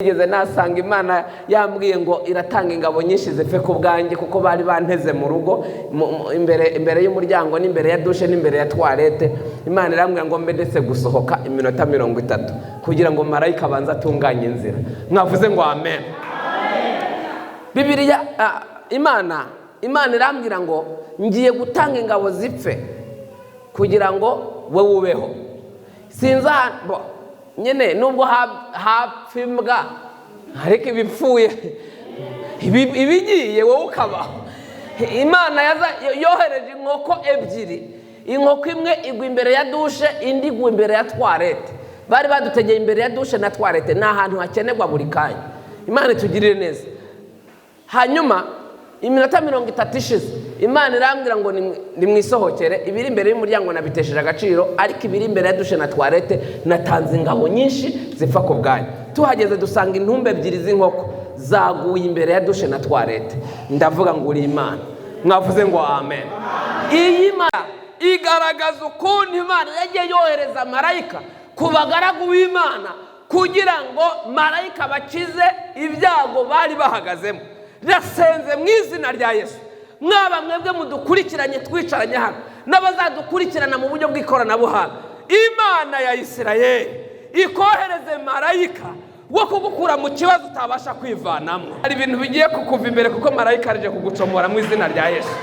Igeze nasanga Imana yambwiye ngo iratanga ingabo nyinshi zipfe ku bwanjye kuko bari banteze mu rugo imbere y'umuryango n'imbere ya dushe n'imbere ya toilette. Imana irambwira ngo mbe ndetse gusohoka iminota 30 kugira ngo marayika abanza atunganye inzira. Mwavuze ngo amen. Bibiliya Imana irambwira ngo ngiye gutanga ingabo zipfe kugira ngo wowe ubeho. Sinza nyene nubwo hapfimbwa ariko ibipfuye ibigiye wowe ukabaho. Imana yohereje inkoko ebyiri, inkoko imwe igwa imbere ya dushe, indi igwa imbere ya toilette. Bari badutegeye imbere ya dushe na toilette, ni ahantu hakenerwa buri kanya. Imana itugirire neza. Hanyuma iminota 30 ishize Imana irambwira ngo nimwisohokere. Ibiri imbere y'umuryango nabitesheje agaciro, ariko ibiri imbere ya dushe na toilette natanze ingabo nyinshi zipfa ku bwanyu. Tuhageze dusanga intumbe ebyiri z'inkoko zaguye imbere ya dushe na toilette. Ndavuga ngo uri Imana. Mwavuze ngo amen. Iyi Imana igaragaza ukuntu Imana yagiye yohereza marayika ku bagaragu b'Imana kugira ngo marayika bakize ibyago bari bahagazemo. Rasenze mu izina rya Yesu, mwaba mwebwe mudukurikiranye twicaranye hano n'abazadukurikirana mu buryo bw'ikoranabuhanga, Imana ya Isirayeli ikohereze marayika wo kugukura mu kibazo utabasha kwivanamo. Hari ibintu bigiye kukuva imbere kuko marayika arije kugucomora mu izina rya Yesu.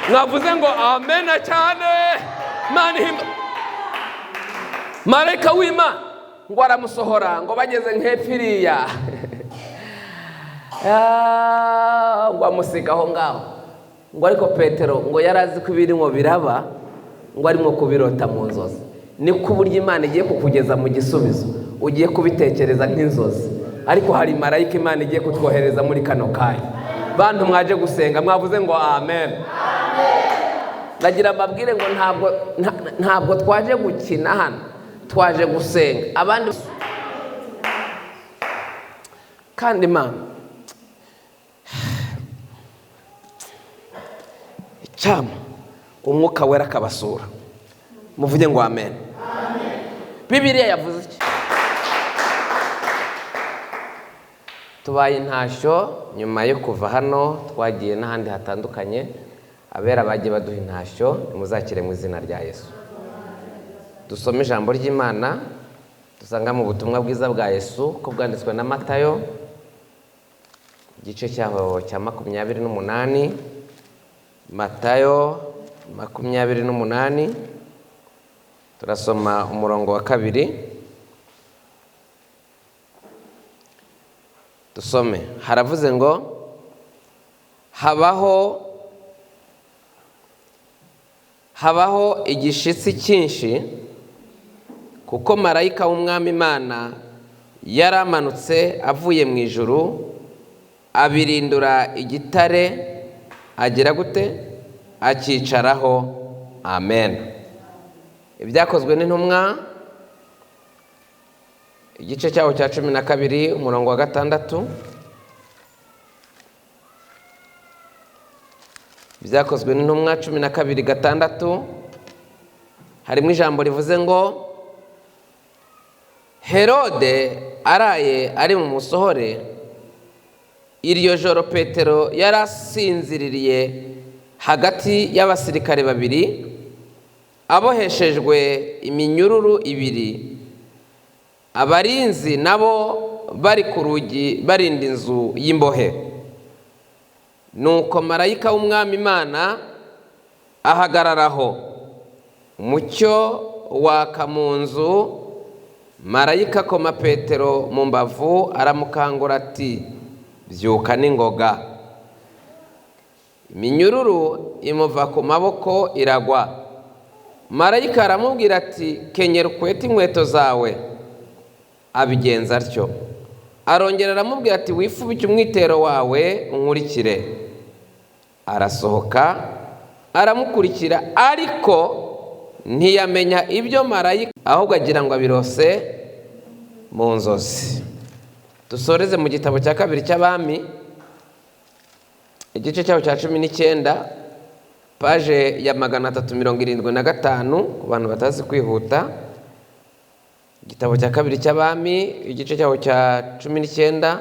Mwavuze ngo amen cyane. Marayika w'Imana ngo aramusohora ngo bageze nk'epfiriya ngo amusiga aho ngaho. Ngo ariko Petero ngo yarazi ko ibirimo biraba, ngo arimo kubirota mu nzozi. Ni ku buryo Imana igiye kukugeza mu gisubizo, ugiye kubitekereza nk'inzozi, ariko hari marayika Imana igiye kutwohereza muri kano kanya. Bantu mwaje gusenga mwavuze ngo amen. Nagira mbabwire ngo ntabwo twaje gukina hano, twaje gusenga. Abandi kandi Imana cyama umwuka wera akabasura. Muvuge ngo amen. Bibiliya yavuze iki? Tubaye intashyo nyuma yo kuva hano, twagiye n'ahandi hatandukanye. Abera bagiye baduha intashyo, muzakire mu izina rya Yesu. Dusome ijambo ry'Imana dusanga mu butumwa bwiza bwa Yesu ko bwanditswe na Matayo igice cyaho cya 28. Matayo 28 turasoma umurongo wa 2. Dusome. Haravuze ngo habaho igishitsi cyinshi kuko marayika w'Umwami Imana yaramanutse avuye mu ijuru abirindura igitare agira gute akicaraho. Amen. Ibyakozwe n'intumwa igice cyaho cya 12 umurongo wa 6. Ibyakozwe n'intumwa 12:6 harimo ijambo rivuze ngo Herode araye ari mu musohore, iryo joro Petero yarasinziririye hagati y'abasirikare babiri aboheshejwe iminyururu 2. Abarinzi nabo bari ku rugi barinda inzu y'imbohe. Nuko marayika w'Umwami Imana ahagararaho, umucyo waka mu nzu. Marayika akoma Petero mu mbavu aramukangura ati byuka n'ingoga. Iminyururu imuva ku maboko iragwa. Marayika aramubwira ati kenyera ukwete inkweto zawe. Abigenza atyo. Arongera aramubwira ati wifubike umwitero wawe unkurikire. Arasohoka aramukurikira, ariko ntiyamenya ibyo marayika, ahubwo agira ngo abirose mu nzozi. Dusoreze mu gitabo cya 2 cy'Abami igice cyaho cya 19 paje ya 375 ku bantu batazi kwihuta. igitabo cya kabiri cy'Abami igice cyaho cya 19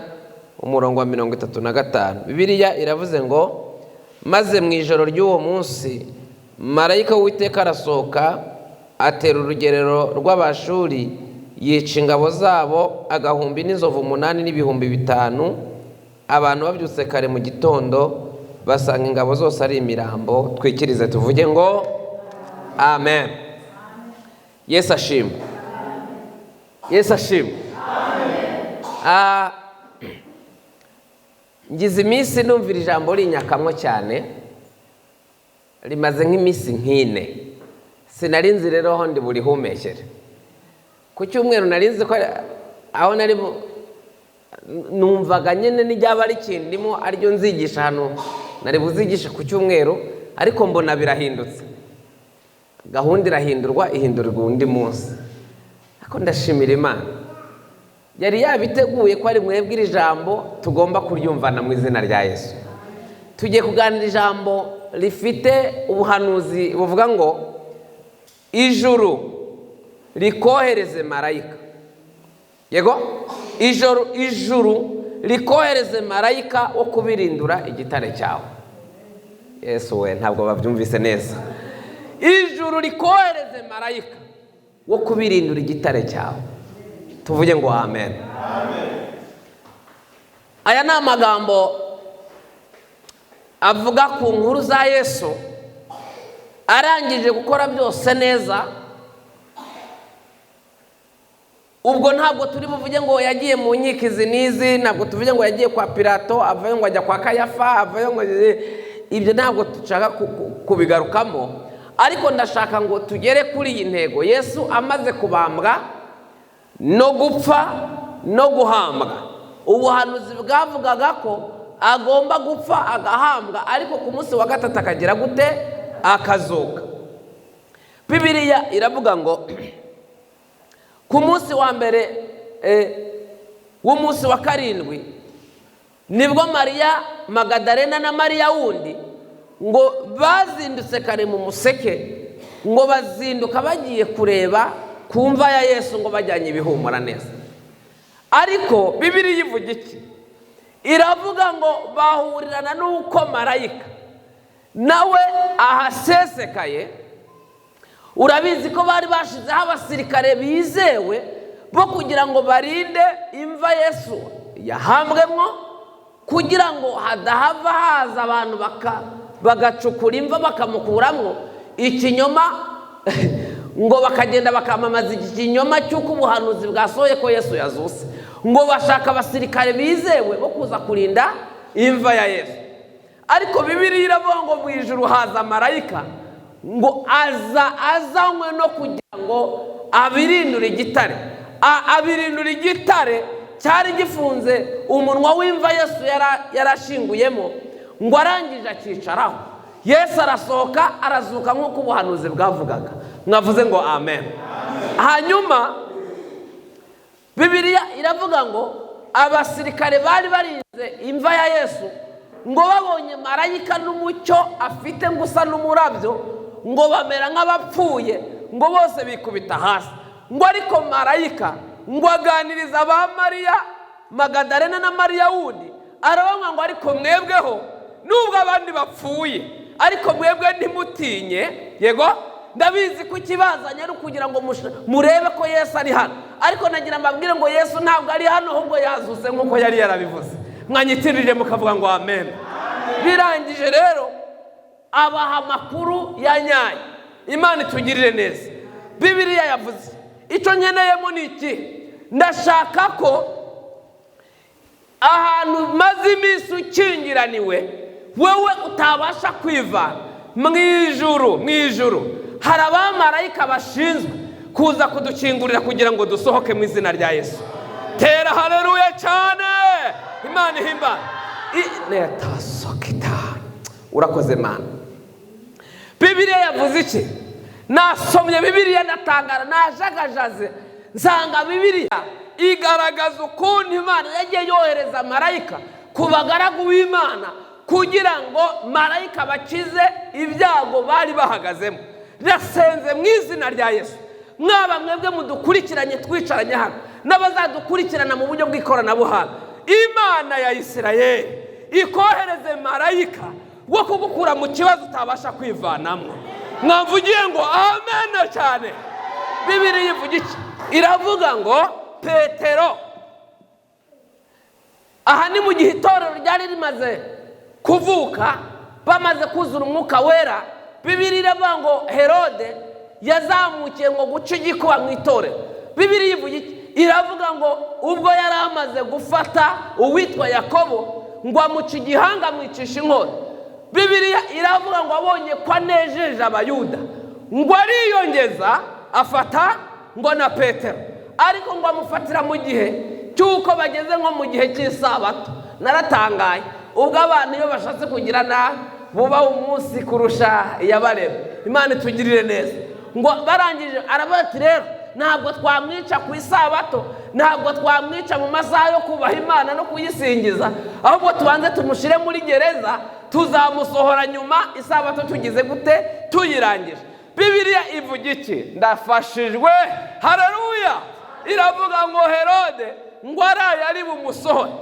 umurongo wa 35. Bibiliya iravuze ngo maze mu ijoro ry'uwo munsi marayika w'Uwiteka arasohoka atera urugerero rw'Abashuri yica ingabo zabo agahumbi n'inzovu 8 n'ibihumbi 5. Abantu babyutse kare mu gitondo basanga ingabo zose ari imirambo. Twikirize tuvuge ngo amen. Yesu ashimwe. Yesu ashimwe. Ngize iminsi numvira ijambo rinyakamwo cyane, rimaze nk'iminsi nk'ine. Sinarinzi rero aho ndi buri humeshere. Ku cyumweru narinzi ko aho nari numvaga nyene nijyaba ari kindimo aryo nzigisha hano nari buzigisha ku cyumweru, ariko mbona birahindutse. Gahunda irahindurwa ihindurirwa undi munsi. Ako ndashimira Imana. Yari yabiteguye ko ari mwebwe iri jambo tugomba kuryumvana mu izina rya Yesu. Tugiye kuganira ijambo rifite ubuhanuzi buvuga ngo ijuru rikohereze marayika. Yego? Ijuru rikohereze marayika wo kubirindura igitare cyawe. Yesu we ntabwo babyumvise neza. Ijuru rikohereze marayika wo kubirindura igitare cyawe. Tuvuge ngo amen. Aya ni amagambo avuga ku nkuru za Yesu arangije gukora byose neza. Ubwo ntabwo turi buvuge ngo yagiye mu nkiko izi n'izi, ntabwo tuvuge ngo yagiye kwa Pilato, avayo ngo ajya kwa Kayafa, avayo ngo ibyo ntabwo dushaka kubigarukamo. Ariko ndashaka ngo tugere kuri iyi ntego. Yesu amaze kubambwa no gupfa no guhambwa, ubuhanuzi bwavugaga ko agomba gupfa agahambwa, ariko ku munsi wa gatatu akagira gute? Akazuka. Bibiliya iravuga ngo ku munsi wa mbere w'umunsi wa karindwi nibwo Mariya Magadalena na Mariya wundi ngo bazindutse kare mu museke, ngo bazinduka bagiye kureba ku mva ya Yesu, ngo bajyanye ibihumura neza. Ariko Bibiliya ivuga iki? Iravuga ngo bahurirana n'uko marayika nawe ahasesekaye. Urabizi ko bari bashizeho abasirikare bizewe bo kugira ngo barinde imva Yesu yahambwemo, kugira ngo hadahava haza abantu bagacukura imva bakamukuramo ikinyoma ngo bakagenda bakamamaza ikinyoma cy'uko ubuhanuzi bwasohoye ko Yesu yazuse. Ngo bashaka abasirikare bizewe bo kuza kurinda imva ya Yesu. Ariko Bibiliya iravuga ngo mu ijuru haza marayika ngo azanywe no kugira ngo abirindure igitare. Abirindure igitare cyari gifunze umunwa w'imva Yesu yarashinguyemo, ngo arangije akicaraho. Yesu arasohoka arazuka nk'uko ubuhanuzi bwavugaga. Mwavuze ngo amen. Hanyuma Bibiliya iravuga ngo abasirikare bari barinze imva ya Yesu, ngo babonye marayika n'umucyo afite gusa n'umurabyo, ngo bamera nk'abapfuye, ngo bose bikubita hasi. Ngo ariko marayika ngo aganiriza ba Mariya Magadalena na Mariya wundi, aravuga ngo ariko mwebweho nubwo abandi bapfuye, ariko mwebwe ntimutinye. Yego, ndabizi ko ikibazanye ari kugira ngo murebe ko Yesu ari hano, ariko nagira mbabwire ngo Yesu ntabwo ari hano, ahubwo yazuse nk'uko yari yarabivuze. Mwanyitirije mukavuga ngo amen. Birangije rero abaha amakuru ya nyayo. Imana itugirire neza. Bibiliya yavuze icyo nkeneyemo ni iki? Ndashaka ko ahantu maze iminsi ukingiraniwe wewe utabasha kwivana mu ijuru hari abamarayika bashinzwe kuza kudukingurira kugira ngo dusohoke mu izina rya Yesu. Tera haleluya cyane. Imana ihimba. Urakoze Mana. Bibiliya yavuze iki? Nasomye Bibiliya ndatangara, najagajaze nsanga Bibiliya igaragaza ukuntu Imana yagiye yohereza marayika ku bagaragu b'Imana kugira ngo marayika bakize ibyago bari bahagazemo. Nasenze mu izina rya Yesu mwaba mwebwe mudukurikiranye twicaranye hano n'abazadukurikirana mu buryo bw'ikoranabuhanga, Imana ya Isirayeli ikohereze marayika wo kugukura mu kibazo utabasha kwivanamo. Mwavugiye ngo amen cyane. Bibiliya ivuga iki? Iravuga ngo Petero, aha ni mu gihe itorero ryari rimaze kuvuka, bamaze kuzura umwuka wera. Bibiliya iravuga ngo Herode yazamukiye ngo guca igikuba mu itorero. Bibiliya ivuga iki? Iravuga ngo ubwo yari amaze gufata uwitwa Yakobo ngo amuca igihanga amwicisha inkota. Bibiliya iravuga ngo abonye ko anejeje abayuda ngo ariyongeza afata ngo na Petero, ariko ngo amufatira mu gihe cy'uko bageze nko mu gihe cy'isabato. Naratangaye ubwo abantu iyo bashatse kugira nabi buba umunsi kurusha iyabareba. Imana itugirire neza. Ngo barangije aravuga ati rero ntabwo twamwica ku isabato, ntabwo twamwica mu masaha yo kubaha Imana no kuyisingiza, ahubwo tubanze tumushire muri gereza, tuzamusohora nyuma isabato tugize gute tuyirangije. Bibiliya ivuga iki? Ndafashijwe, haleluya. Iravuga ngo Herode ngo araye ari bumusohore,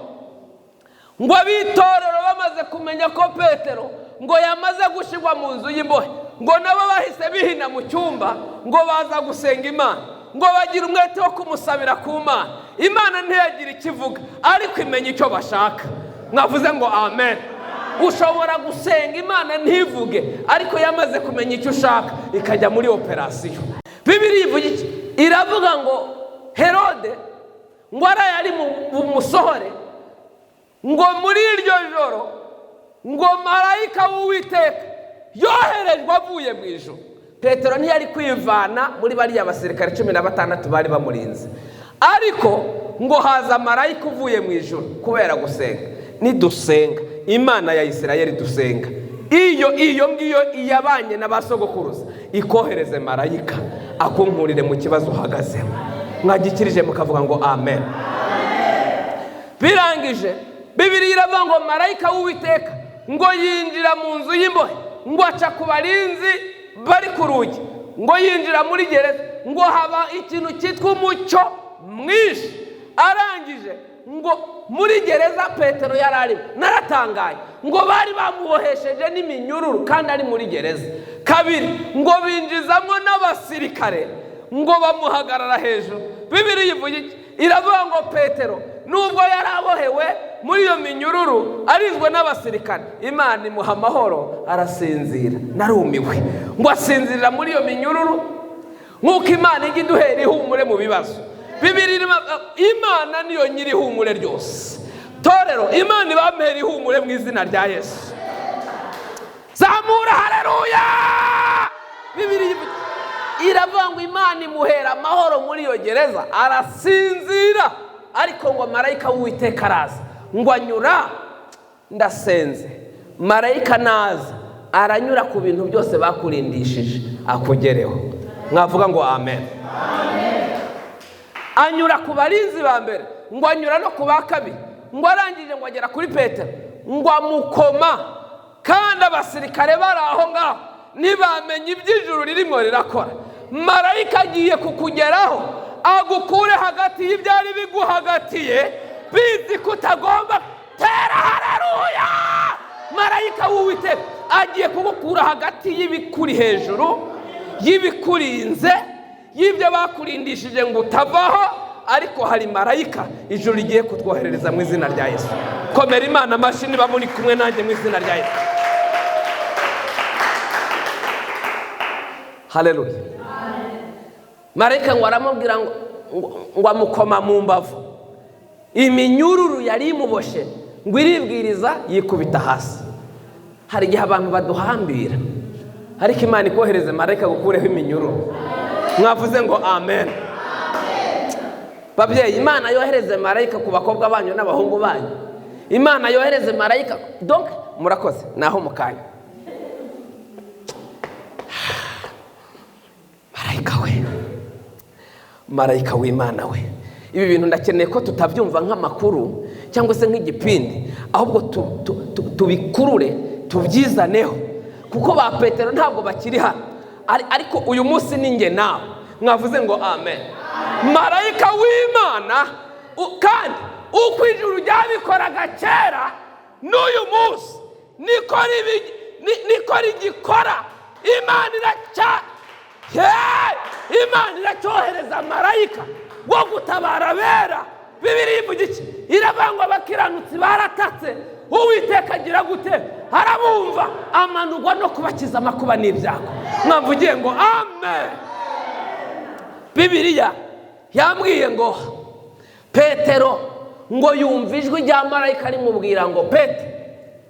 ngo abitorero bamaze kumenya ko Petero ngo yamaze gushirwa mu nzu y'imbohe, ngo nabo bahise bihina mu cyumba ngo baza gusenga Imana, ngo bagira umwete wo kumusabira ku Mana. Imana ntiyagira ikivuga ariko imenya icyo bashaka. Mwavuze ngo amen. Ushobora gusenga Imana ntivuge ariko yamaze kumenya icyo ushaka ikajya muri operasiyo. Bibiliya ivuga iki? Iravuga ngo Herode ngo araye ari mu musohore, ngo muri iryo joro ngo marayika w'Uwiteka yoherejwe avuye mu ijuru. Petero ntiyari kwivana muri bariya basirikare 16 bari bamurinze, ariko ngo haza marayika uvuye mu ijuru kubera gusenga. Nidusenga Imana ya Isirayeli dusenga, iyo ngiyo iyabanye n'abasogokuruza ikohereze marayika akunkurire mu kibazo uhagazemo. Mwagikirije mukavuga ngo amen. Birangije Bibiliya iravuga ngo marayika w'Uwiteka ngo yinjira mu nzu y'imbohe, ngo aca ku barinzi bari ku rugi, ngo yinjira muri gereza, ngo haba ikintu cyitwa umucyo mwinshi. Arangije ngo muri gereza Petero yarari, naratangaye ngo bari bamubohesheje n'iminyururu kandi ari muri gereza. Kabiri ngo binjizamo n'abasirikare ngo bamuhagarara hejuru. Bibiliya ivuga iki? Iravuga ngo Petero nubwo yarabohewe muri iyo minyururu arizwe n'abasirikare, Imana imuha amahoro arasinzira. Narumiwe ngo asinzirira muri iyo minyururu nk'uko Imana ijya iduhera ihumure mu bibazo. Bibiliya Imana niyo nyiri ihumure ryose. Torero Imana ibampera ihumure mu izina rya Yesu. Zamura haleluya. Bibiliya iravuga ngo Imana imuhera amahoro muri iyo gereza arasinzira, ariko ngo marayika w'Uwiteka araza ngo anyura, ndasenze marayika naza aranyura ku bintu byose bakurindishije akugereho. Mwavuga ngo amen. Anyura ku barinzi ba mbere, ngo anyura no ku ba kabiri, ngo arangije ngo agera kuri Petero ngo amukoma, kandi abasirikare bari aho ngaho ntibamenye iby'ijuru ririmo rirakora. Marayika agiye kukugeraho agukure hagati y'ibyari biguhagatiye bizi kutagomba. Tera haleluya. Marayika w'Uwiteka agiye kugukura hagati y'ibikuri hejuru, y'ibikurinze, y'ibyo bakurindishije ngo utavaho, ariko hari marayika ijuru rigiye kutwoherereza mu izina rya Yesu. Komera Imana amashyi niba muri kumwe nanjye mu izina rya Yesu. Haleluya. Marayika ngo aramubwira ngo amukoma mu mbavu, iminyururu yari imuboshe ngo iribwiriza yikubita hasi. Hari igihe abantu baduhambira ariko Imana ikohereze marayika gukureho iminyururu. Mwavuze ngo amen. Babyeyi, Imana yohereze marayika ku bakobwa banyu n'abahungu banyu. Imana yohereze marayika. Donc murakoze naho mukanya. Marayika w'Imana we, ibi bintu ndakeneye ko tutabyumva nk'amakuru cyangwa se nk'igipindi, ahubwo tubikurure tubyizaneho, kuko ba Petero ntabwo bakiri hano, ariko uyu munsi ninjye nawe mwavuze ngo amen. Marayika w'Imana kandi uko ijuru ryabikoraga kera n'uyu munsi niko rigikora. Imana iracyohereza marayika wo gutabara abera. Bibiliya ivuga iki? Iravuga ngo abakiranutsi baratatse, Uwiteka agira gute? Arabumva, amanurwa no kubakiza amakuba n'ibyago. Mwavugiye ngo amen. Bibiliya yambwiye ngo Petero ngo yumva ijwi rya marayika rimubwira ngo Pete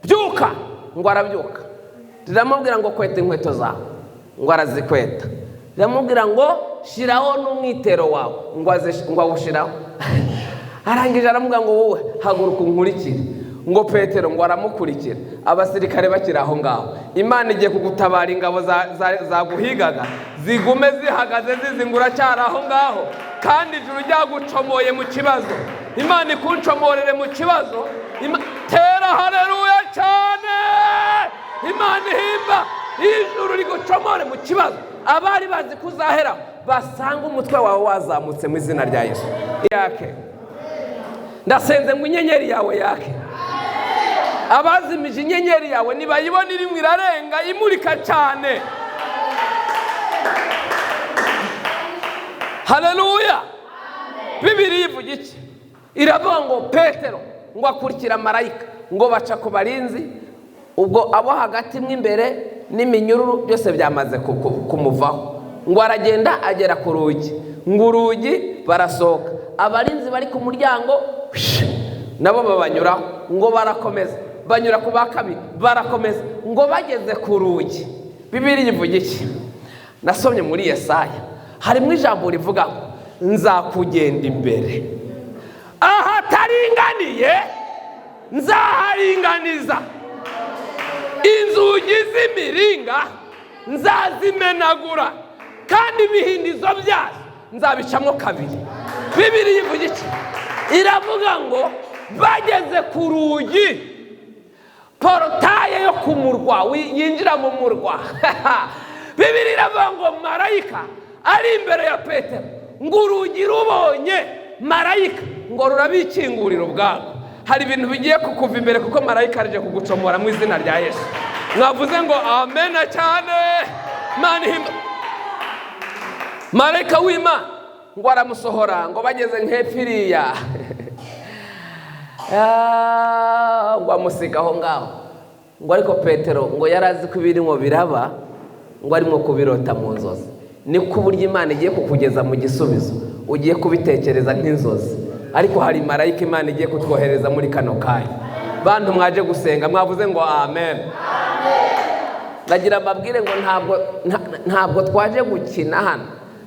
byuka, ngo arabyuka. Riramubwira ngo kweta inkweto zawe, ngo arazikweta. Riramubwira ngo shiraho n'umwitero wawe, ngo awushiraho. Arangije aramubwira ngo wowe haguruka unkurikire. Ngo Petero ngo aramukurikira. Abasirikare bakiri aho ngaho, Imana igiye kugutabara, ingabo zaguhigaga zigume zihagaze zizingura cyari aho ngaho, kandi ijuru ryagucomoye mu kibazo. Imana ikuncomorere mu kibazo. Tera haleluya cyane. Imana ihimba, ijuru rigucomore mu kibazo. Abari bazi kuzahera basanga umutwe wawe wazamutse mu izina rya Yesu. Yake ndasenze ngo inyenyeri yawe yake. Abazimije inyenyeri yawe nibayibona irimo irarenga imurika cyane. Haleluya. Bibiliya ivuga iki? Iravuga ngo Petero ngo akurikira marayika, ngo baca ku barinzi. Ubwo abo hagati mw'imbere n'iminyururu byose byamaze kumuvaho. Ngo aragenda agera ku rugi, ngo urugi barasohoka. Abarinzi bari ku muryango nabo babanyuraho, ngo barakomeza, banyura ku bakabiri, barakomeza, ngo bageze ku rugi. Bibiliya ivuga iki? Nasomye muri Yesaya, harimo ijambo rivuga ngo nzakugenda imbere, ahataringaniye nzaharinganiza, inzugi z'imiringa nzazimenagura, kandi ibihindizo byazo nzabicamo kabiri. Bibiliya ivuga iki? Iravuga ngo bageze ku rugi, porotaye yo ku murwa, yinjira mu murwa. Bibiliya iravuga ngo marayika ari imbere ya Petero, ngo urugi rubonye marayika ngo rurabikingurira ubwabo. Hari ibintu bigiye kukuva imbere kuko marayika aje kugucomora mu izina rya Yesu. Mwavuze ngo amen cyane. Marayika w'Imana ngo aramusohora, ngo bageze nk'epfiriya ngo amusiga aho ngaho. Ngo ariko Petero ngo yarazi ko ibirimo biraba, ngo arimo kubirota mu nzozi. Niko uburyo Imana igiye kukugeza mu gisubizo, ugiye kubitekereza nk'inzozi, ariko hari marayika Imana igiye kutwohereza muri kano kanya. Bantu mwaje gusenga mwavuze ngo amen. Nagira mbabwire ngo ntabwo twaje gukina hano,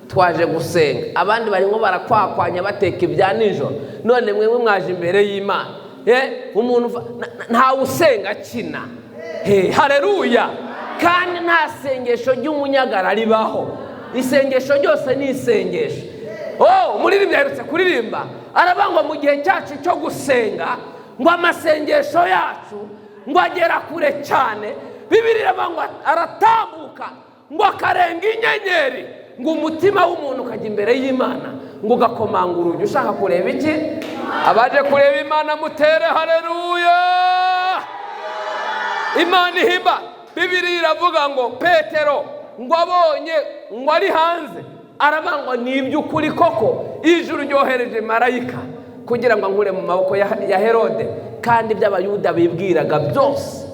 twaje gusenga. Abandi barimo barakwakwanya bateka ibya nijoro, none mwe mwaje imbere y'Imana. Umuntu ntawe usenga akina. Haleluya. Kandi nta sengesho ry'umunyagara ribaho, isengesho ryose ni isengesho. Umuririmbyi aherutse kuririmba arabangwa mu gihe cyacu cyo gusenga, ngo amasengesho yacu ngo agera kure cyane. Bibiliya iravuga aratambuka ngo akarenga inyenyeri, ngo umutima w'umuntu ukajya imbere y'Imana, ngo ugakomanga urugi ushaka kureba iki? Abaje kureba Imana mutere haleluya. Imana ihimba. Bibiliya iravuga ngo Petero ngo abonye ngo ari hanze, aravuga ni iby'ukuri koko ijuru ryohereje marayika kugira ngo ankure mu maboko ya Herode, kandi by'abayuda bibwiraga byose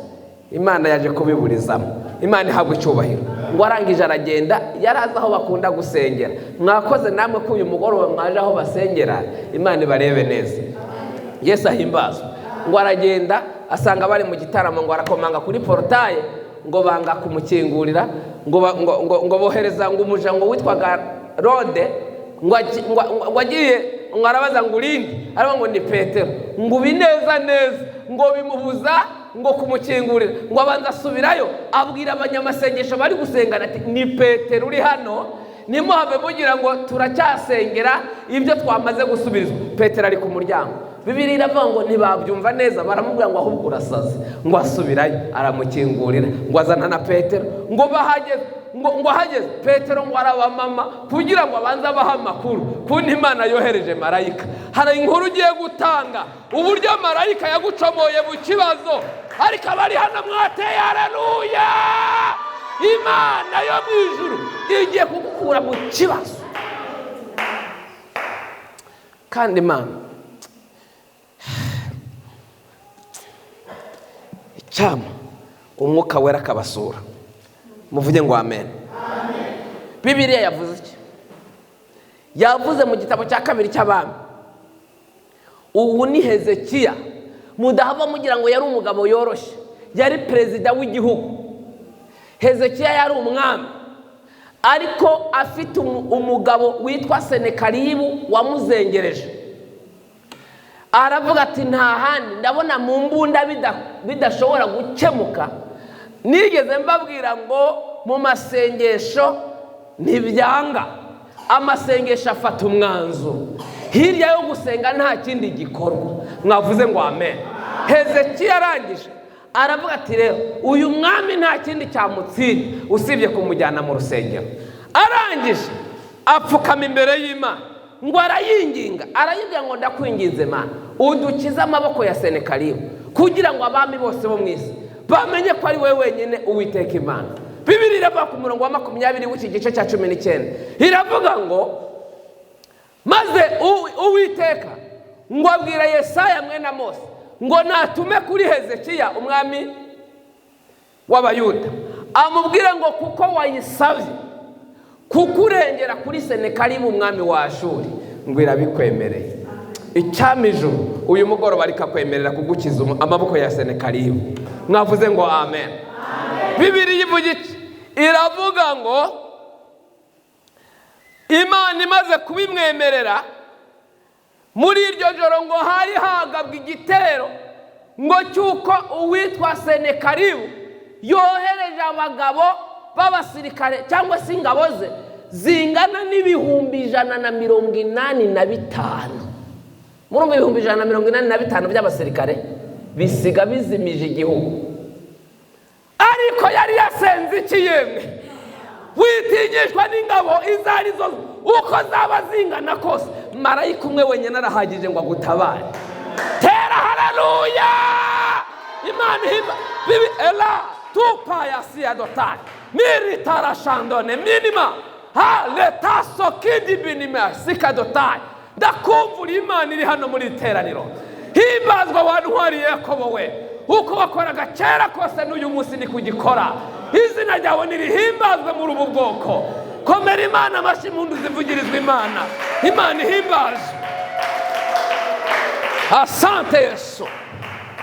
Imana yaje kubiburizamo. Imana ihabwa icyubahiro. Ngo arangije aragenda, yaraza aho bakunda gusengera. Mwakoze namwe ko uyu mugoroba mwaje aho basengera, Imana ibarebe neza. Yesu ahimbazwe. Ngo aragenda asanga bari mu gitaramo, ngo arakomanga kuri portaye, ngo banga kumukingurira, ngo bohereza ngo umuja ngo witwaga Rode, ngo agiye ngo arabaza ngo urinde, aravuga ngo ni Petero. Ngo bineza neza ngo bimubuza ngo kumukingurira, ngo abanza asubirayo abwira abanyamasengesho bari gusengana ati ni Petero uri hano, nimuhave mugira ngo turacyasengera ibyo twamaze gusubirizwa. Petero ari ku muryango. Bibiliya iravuga ngo ntibabyumva neza, baramubwira ngo ahubwo urasaze. Ngo asubirayo aramukingurira, ngo azana na Petero. Ngo bahageze ngo ahageze Petero ngo arabamama kugira ngo abanze abaha amakuru kundi Imana yohereje marayika. Hari inkuru ugiye gutanga uburyo marayika yagucomoye mu kibazo, ariko abari hano mwateye haleluya. Imana yo mu ijuru igiye kugukura mu kibazo. Kandi Imana icyama umwuka wera akabasura. Muvuge ngo amen. Bibiliya yavuze iki? Yavuze mu gitabo cya 2 cy'Abami. Ubu ni Hezekiya. Mudahava mugira ngo yari umugabo yoroshye, yari perezida w'igihugu. Hezekiya yari umwami, ariko afite umugabo witwa Senekeribu wamuzengereje. Aravuga ati nta handi ndabona mu mbunda bidashobora gukemuka. Nigeze mbabwira ngo mu masengesho ntibyanga, amasengesho afata umwanzuro. Hirya yo gusenga nta kindi gikorwa. Mwavuze ngo amen. Hezekiya arangije aravuga ati rero uyu mwami nta kindi cyamutsinda usibye kumujyana mu rusengero. Arangije apfukama imbere y'Imana ngo arayinginga, arayibwira ngo ndakwinginze Mana udukize amaboko ya Senekeribu kugira ngo abami bose bo mu isi bamenye ko ari wewe wenyine Uwiteka Imana. Bibiliya iravuga ku murongo wa 20 w'iki gice cya 19 iravuga ngo maze Uwiteka ngo abwira Yesaya mwene Amosi ngo natume kuri Hezekiya umwami w'Abayuda amubwira ngo kuko wayisabye kukurengera kuri Senekeribu umwami wa Ashuri ngo irabikwemereye. Icyama ijuru uyu mugoroba rikakwemerera kugukiza amaboko ya Senekeribu. Mwavuze ngo amen. Bibiliya ivuga iki? Iravuga ngo Imana imaze kubimwemerera, muri iryo joro ngo hari hagabwa igitero ngo cyuko uwitwa Senekeribu yohereje abagabo b'abasirikare cyangwa se ingabo ze zingana n'ibihumbi 185. Murumva ibihumbi 185 by'abasirikare bisiga bizimije igihugu. Ariko yari yasenze iki yemwe? Witinyishwa n'ingabo izari zo uko zaba zingana kose, marayika umwe wenyine arahagije ngo agutabare. Tera haleluya. Imana himba bibi ela tupa ya siya dotari miri tarashandone minima ha leta sokindi binima sika dotari. Ndakumvura Imana iri hano muri teraniro. Himbazwa abantu wari Yakobo we uko wakoraga kera kose n'uyu munsi ni kugikora. Izina ryawe nirihimbazwe muri ubu bwoko. Komera Imana amashyi impundu zivugirizwa Imana. Imana ihimbaje. Asante Yesu.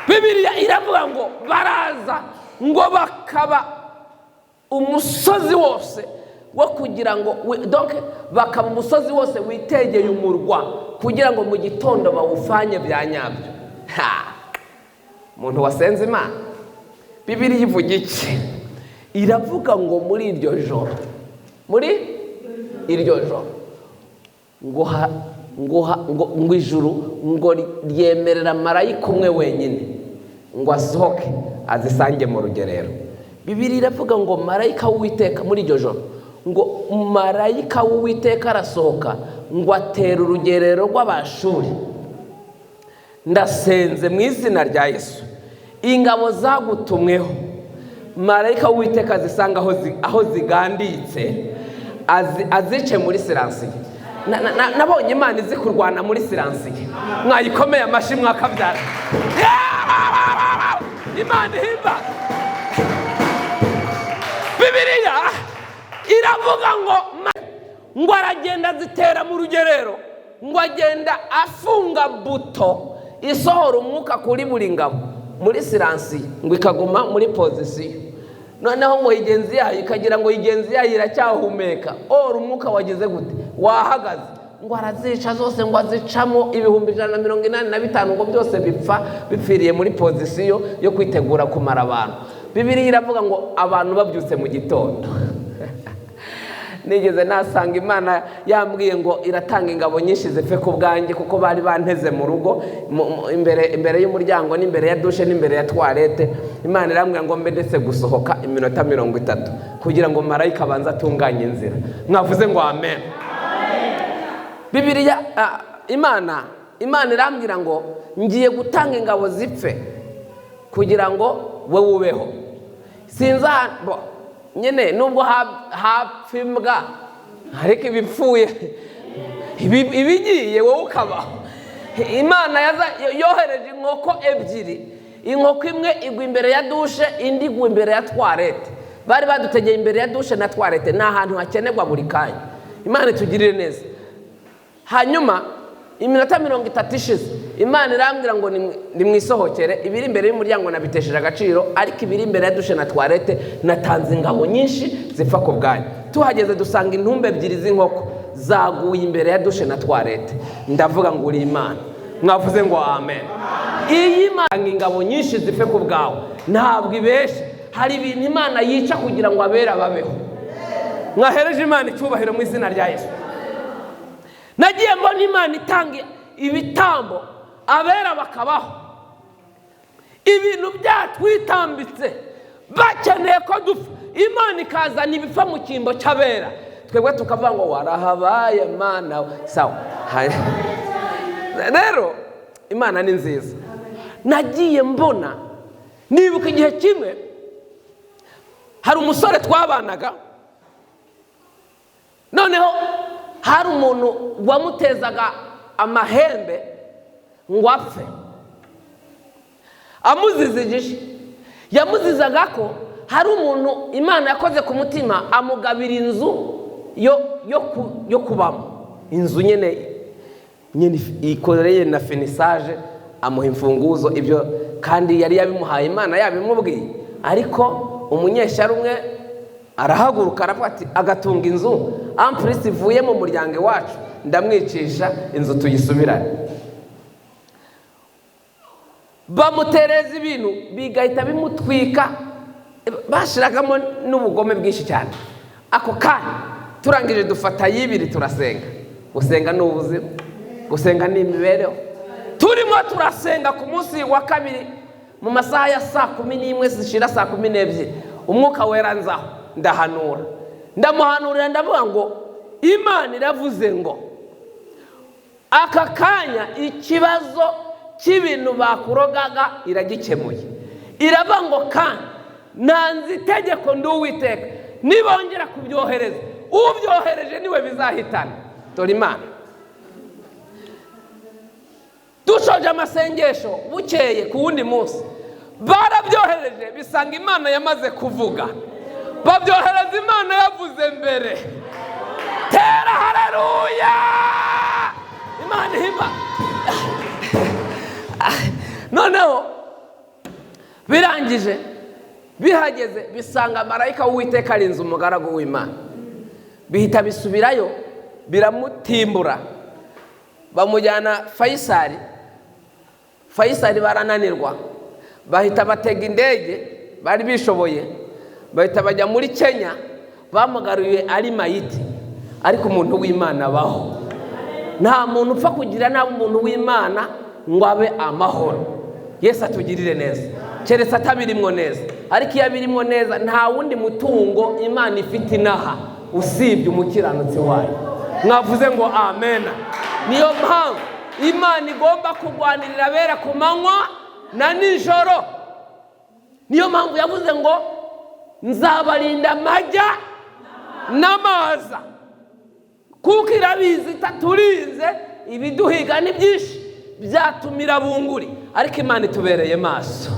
Bibiliya iravuga ngo baraza ngo bakaba umusozi wose wo kugira ngo donc bakaba umusozi wose witegeye umurwa kugira ngo mu gitondo bawufanye bya nyabyo. Umuntu wasenze Imana. Bibiliya ivuga iki? Iravuga ngo muri iryo joro ngo ijuru ngo ryemerera marayika umwe wenyine ngo asohoke azisange mu rugerero. Bibiliya iravuga ngo marayika w'Uwiteka muri iryo joro ngo marayika w'Uwiteka arasohoka ngo atera urugerero rw'Abashuri. Ndasenze mu izina rya Yesu, ingabo zagutumweho marayika w'Uwiteka zisanga aho ziganditse azice muri siransiye. Nabonye Imana izi kurwana muri siransiye. Mwayikomeye amashyi mwakabyara. Imana ihimba. Bibiliya iravuga ngo aragenda zitera mu rugerero ngo agenda afunga buto isohora umwuka kuri buri ngabo muri siransiye ngo ikaguma muri pozisiyo. Noneho ngo igenzi yayo ikagira ngo igenzi yayo iracyahumeka. Umwuka wagize gute? Wahagaze. Ngo arazica zose ngo azicamo ibihumbi 185 ngo byose bipfiriye muri pozisiyo yo kwitegura kumara abantu. Bibiliya iravuga ngo abantu babyutse mu gitondo nigeze nasanga Imana yambwiye ngo iratanga ingabo nyinshi zipfe ku bwanjye, kuko bari banteze mu rugo imbere y'umuryango n'imbere ya dushe n'imbere ya toilette. Imana irambwira ngo mbe ndetse gusohoka iminota 30 kugira ngo marayika abanza atunganye inzira. Mwavuze ngo amen. Bibiliya Imana irambwira ngo ngiye gutanga ingabo zipfe kugira ngo wowe ubeho. Sinza nyene nubwo hapfa imbwa ariko ibipfuye ibigiye wowe ukabaho. Imana yohereje inkoko ebyiri, inkoko imwe igwa imbere ya dushe, indi igwa imbere ya toilette. Bari badutegeye imbere ya dushe na toilette, ni ahantu hakenerwa buri kanya. Imana itugirire neza. Hanyuma iminota 30 ishize Imana irambwira ngo nimwisohokere. Ibiri imbere y'umuryango nabitesheje agaciro, ariko ibiri imbere ya dushe na toilette natanze ingabo nyinshi zipfa ku bwanyu. Tuhageze dusanga intumbe ebyiri z'inkoko zaguye imbere ya dushe na toilette. Ndavuga ngo uri Imana. Mwavuze ngo amen. Iyi Imana ingabo nyinshi zipfe ku bwawe ntabwo ibeshe. Hari ibintu Imana yica kugira ngo abera babeho. Mwahereje Imana icyubahiro mu izina rya Yesu. Nagiye mbona Imana itanga ibitambo abera bakabaho. Ibintu byatwitambitse bakeneye ko dupfa, Imana ikazana ibifa mu cyimbo cy'abera, twebwe tukavuga ngo warahabaye Mana. Sawa. Rero Imana ni nziza. Nagiye mbona nibuka igihe kimwe hari umusore twabanaga, noneho hari umuntu wamutezaga amahembe ngo apfe amuzizigije. Yamuzizaga ko hari umuntu Imana yakoze ku mutima amugabira inzu yo kubamo. Inzu nyene ikoreye na finissage, amuha imfunguzo. Ibyo kandi yari yabimuhaye, Imana yabimubwiye. Ariko umunyeshyari umwe arahaguruka aravuga ati agatunga inzu ampurisi ivuye mu muryango wacu, ndamwicisha inzu tuyisubirane. Bamutereza ibintu bigahita bimutwika, bashiragamo n'ubugome bwinshi cyane. Ako kanya turangije dufata y'ibiri turasenga. Gusenga ni ubuzima, gusenga ni imibereho. Turimo turasenga ku munsi wa kabiri mu masaha ya 11 zishira 12, umwuka wera nzaho ndahanura. Ndamuhanurira ndavuga ngo Imana iravuze ngo aka kanya ikibazo cy'ibintu bakurogaga iragikemuye. Irava ngo kandi nanze itegeko ndi Uwiteka, nibongera kubyohereza ubyohereje niwe bizahitana. Dore Imana. Dushoje amasengesho bukeye ku wundi munsi barabyohereje, bisanga Imana yamaze kuvuga. Babyohereza Imana yavuze mbere. Tera haleluya! Imana ihimba. Noneho birangije bihageze bisanga marayika w'Uwiteka arinze umugaragu w'Imana. Bihita bisubirayo biramutimbura, bamujyana Faisal barananirwa, bahita batega indege, bari bishoboye, bahita bajya muri Kenya. Bamugaruye ari mayiti, ariko umuntu w'Imana abaho. Nta muntu upfa kugira nabi umuntu w'Imana ngo abe amahoro. Yesu atugirire neza, keretse atabirimwo neza. Ariko iyo abirimwo neza nta wundi mutungo Imana ifite inaha usibye umukiranutsi wayo. Mwavuze ngo amen. Niyo mpamvu Imana igomba kurwanirira abera ku manywa na nijoro. Niyo mpamvu yavuze ngo nzabarinda amajya n'amaza, kuko irabizi itaturinze ibiduhiga ni byinshi byatumira bunguri. Ariko Imana itubereye maso.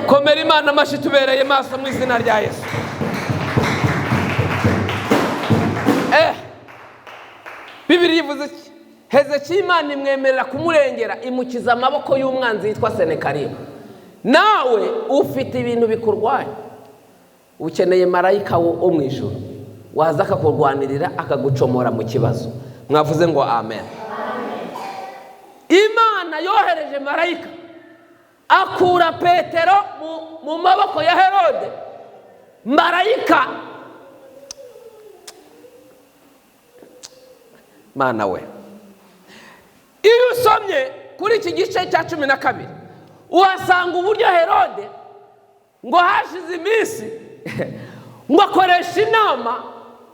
Komera Imana amashi, tubereye maso mu izina rya Yesu. Bibiri yivuze iki? Hezekiya Imana imwemerera kumurengera, imukiza amaboko y'umwanzi yitwa Senakeribu. Nawe ufite ibintu bikurwanya, ukeneye marayika wo mu ijuru waza akakurwanirira akagucomora mu kibazo. Mwavuze ngo amen. Imana yohereje marayika akura Petero mu maboko ya Herode. Marayika mana we. Iyo usomye kuri iki gice cya 12 uhasanga uburyo Herode ngo hashize iminsi ngo akoresha inama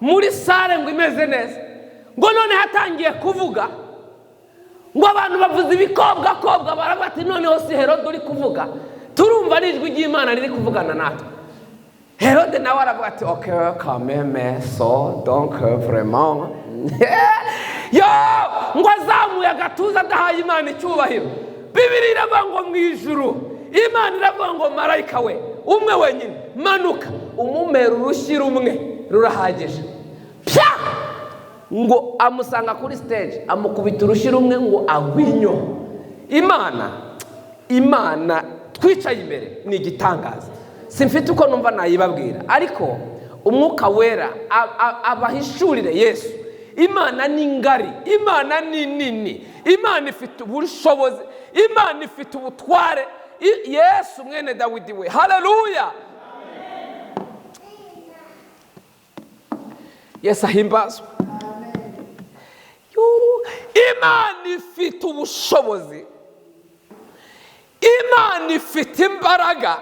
muri sare ngo imeze neza, ngo none hatangiye kuvuga ngo abantu bavuze ibikobwa baravuga ati noneho si Herode uri kuvuga, turumva n'ijwi ry'Imana riri kuvugana natwe. Herode nawe aravuga ati ok quand même so donc vraiment yo ngo azamuye agatuza adahaye Imana icyubahiro. Bibiri iravuga ngo mu ijuru Imana iravuga ngo marayika we umwe wenyine manuka umumera urushyi rumwe rurahagije. Pya ngo amusanga kuri stage amukubita urushyi rumwe ngo agwinyo. Imana twicaye imbere ni igitangaza. Simfite uko numva nayibabwira, ariko umwuka wera abahishurire Yesu. Imana ni ngari, Imana ni nini, Imana ifite ubushobozi, Imana ifite ubutware. Yesu mwene Dawidi we, haleluya. Yesu ahimbazwe. Imana ifite ubushobozi, Imana ifite imbaraga,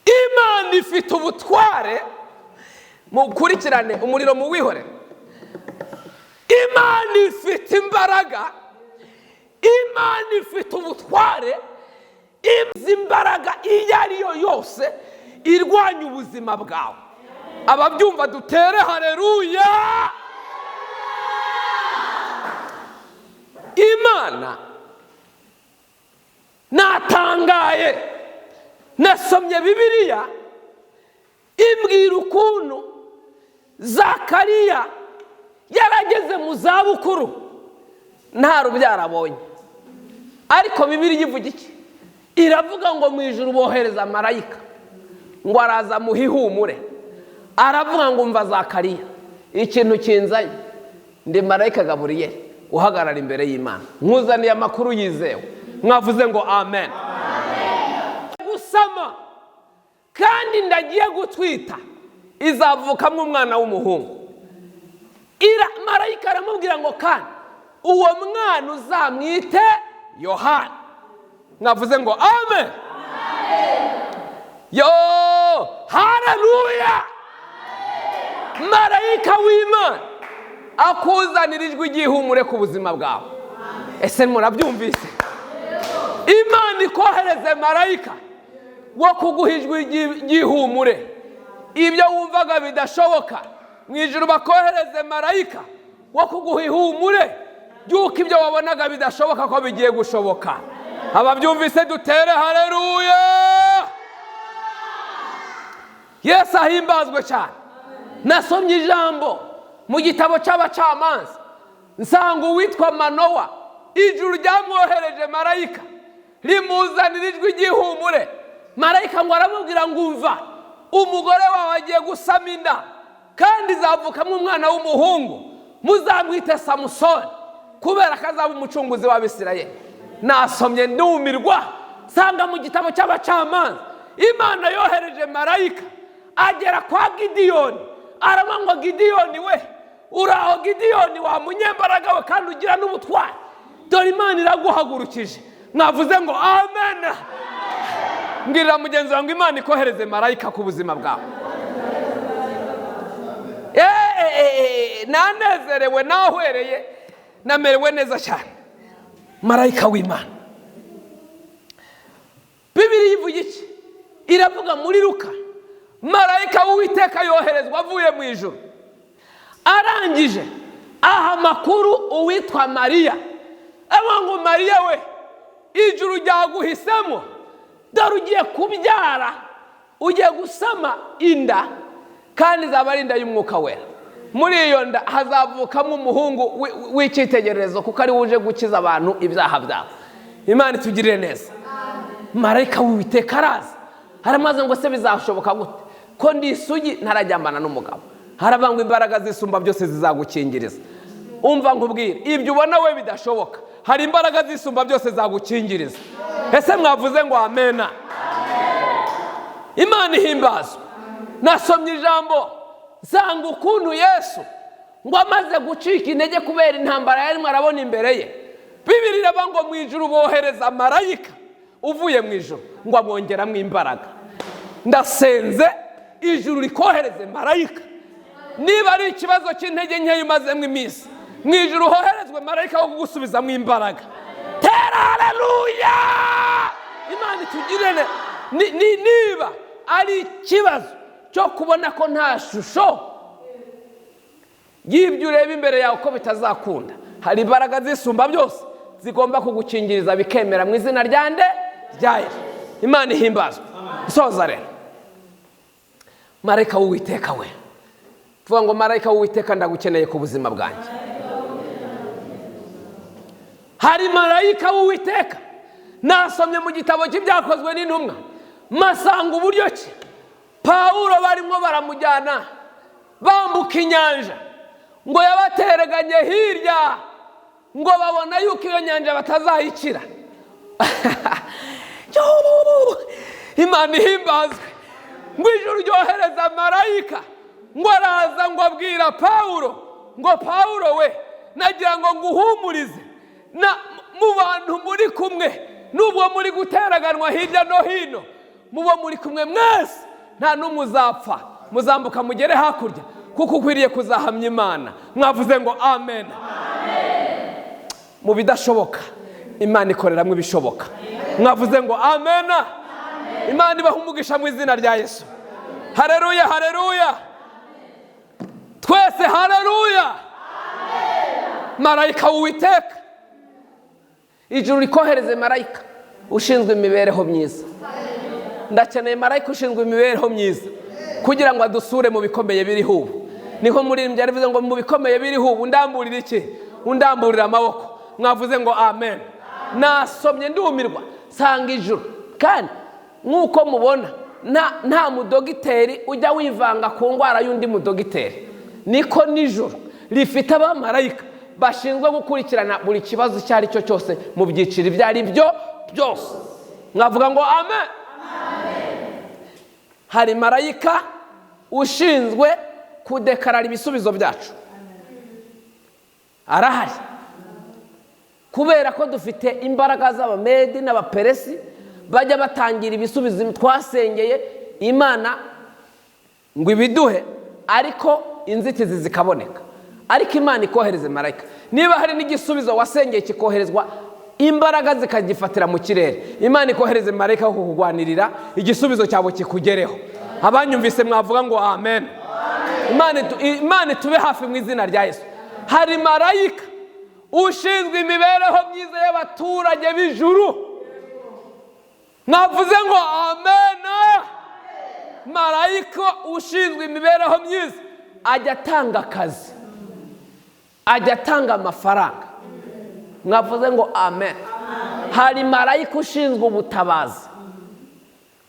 Imana ifite ubutware. Mukurikirane umuriro mu wihore. Imana ifite imbaraga, Imana ifite ubutware. Imbaraga iyo ariyo yose irwanya ubuzima bwawe. Ababyumva dutere haleluya. Imana natangaye nasomye Bibiliya imbwira ukuntu Zakariya yarageze mu zabukuru nta rubyaro abonye, ariko Bibiliya ivuga iki? Iravuga ngo mu ijuru bohereza marayika ngo araza muhihumure. Aravuga ngo umva Zakariya, ikintu kinzanye ndi marayika Gaburiyeli uhagarara imbere y'Imana, nkuzaniye amakuru yizewe. Mwavuze ngo amen. Gusama kandi ndagiye gutwita, izavukamwe umwana w'umuhungu. Marayika aramubwira ngo kandi uwo mwana uzamwite Yohana. Mwavuze ngo amen. Yo haleluya. Marayika w'Imana akuzanira ijwi ry'ihumure ku buzima bwawe. Ese murabyumvise? Imana ikohereze marayika wo kuguha ijwi ry'ihumure. Ibyo wumvaga bidashoboka mu ijuru bakohereze marayika wo kuguha ihumure byuko ibyo wabonaga bidashoboka ko bigiye gushoboka. Ababyumvise dutere haleluya. Yesu ahimbazwe cyane. Nasomye ijambo mu gitabo cy'abacamanza nsanga uwitwa Manowa ijuru ryamwohereje marayika rimuzanira ijwi ry'ihumure. Marayika ngo aramubwira ngo umva umugore wawe agiye gusama inda kandi izavukamo umwana w'umuhungu, muzamwite Samusoni kubera ko azaba umucunguzi w'Abisirayeli. Nasomye ndumirwa nsanga mu gitabo cy'abacamanza Imana yohereje marayika agera kwa Gidiyoni. Aramangwa Gidiyoni we, uraho Gidiyoni wa munyembaraga we kandi ugira n'ubutwari, dore Imana iraguhagurukije. Mwavuze ngo amen. Mbwira mugenzi wangu Imana ikohereze marayika ku buzima bwawe. Nanezerewe nahwereye namerewe neza cyane. Marayika w'Imana. Bibiliya ivuga iki? Iravuga muri Luka marayika w'Uwiteka yoherezwa avuye mu ijuru. Arangije aha makuru uwitwa Mariya. Ngo Mariya we, ijuru ryaguhisemo, dore ugiye kubyara, ugiye gusama inda kandi izaba ari inda y'umwuka wera. Muri iyo nda hazavukamo umuhungu w'icyitegererezo kuko ari uje gukiza abantu ibyaha byabo. Imana itugirire neza. Marayika w'Uwiteka araza. Haramaze ngo se bizashoboka gute ko ndi isugi ntarajyambana n'umugabo? Harabangwa imbaraga zisumba byose zizagukingiriza. Umva nkubwire, ibyo ubona we bidashoboka, hari imbaraga zisumba byose zagukingiriza. Ese mwavuze ngo amena? Imana ihimbazwe. Nasomye ijambo nsanga ukuntu Yesu ngo amaze gucika intege kubera intambara yarimo arabona imbere ye, Bibiri iravuga ngo mu ijuru bohereza marayika uvuye mu ijuru ngo amwongeramo imbaraga. Ndasenze ijuru rikohereze marayika. Niba ari ikibazo cy'intege nkeya umazemo iminsi, mu ijuru hoherezwe marayika wo kugusubizamo imbaraga. Tera haleluya! Imana itugirene. Niba ari ikibazo cyo kubona ko nta shusho y'ibyo ureba imbere yawe ko bitazakunda, hari imbaraga zisumba byose zigomba kugukingiriza bikemera mu izina rya nde? Rya Yesu. Imana ihimbazwe. Soza rero, marayika w'Uwiteka we, vuga ngo marayika w'Uwiteka ndagukeneye ku buzima bwanjye. Hari marayika w'Uwiteka nasomye mu gitabo cy'ibyakozwe n'intumwa, masanga uburyo ki Pawulo barimo baramujyana bambuka inyanja, ngo yabatereganye hirya, ngo babona yuko iyo nyanja batazayikira. Imana ihimbazwe. Ngo ijuru ryohereza marayika, ngo araza ngo abwira Pawulo, ngo Pawulo we, nagira ngo nguhumurize mu bantu muri kumwe, nubwo muri guteraganwa hirya no hino, mubo muri kumwe mwese nta n'umuzapfa, muzambuka mugere hakurya, kuko ukwiriye kuzahamya Imana. Mwavuze ngo amen. Mu bidashoboka Imana ikoreramo ibishoboka. Mwavuze ngo amen. Imana ibaha umugisha mu izina rya Yesu. Haleluya, haleluya. Twese haleluya. Marayika w'Uwiteka, ijuru rikohereze marayika ushinzwe imibereho myiza. Ndakeneye marayika ushinzwe imibereho myiza kugira ngo adusure mu bikomeye biriho ubu. Niho muririmbyi yarivuze ngo mu bikomeye biriho ubu undamburira iki? Undamburira amaboko. Mwavuze ngo amen. Nasomye ndumirwa sanga ijuru, kandi nk'uko mubona nta mudogiteri ujya wivanga ku ndwara y'undi mudogiteri, niko nijoro rifite abamarayika bashinzwe gukurikirana buri kibazo icyo ari cyo cyose mu byiciro ibyo ari byo byose. Mwavuga ngo amen. Hari marayika ushinzwe kudekarara ibisubizo byacu, arahari, kubera ko dufite imbaraga z'abamedi n'abaperesi bajya batangira ibisubizo twasengeye Imana ngo ibiduhe, ariko inzitizi zikaboneka, ariko Imana ikohereze marayika. Niba hari n'igisubizo wasengeye kikoherezwa, imbaraga zikagifatira mu kirere, Imana ikohereze marayika wo kukugwanirira igisubizo cyabo kikugereho. Abanyumvise mwavuga ngo amen. Imana tube hafi mu izina rya Yesu. Hari marayika ushinzwe imibereho myiza y'abaturage b'ijuru. Mwavuze ngo amen. Marayika ushinzwe imibereho myiza ajya atanga akazi, ajya atanga amafaranga. Mwavuze ngo amen. Hari marayika ushinzwe ubutabazi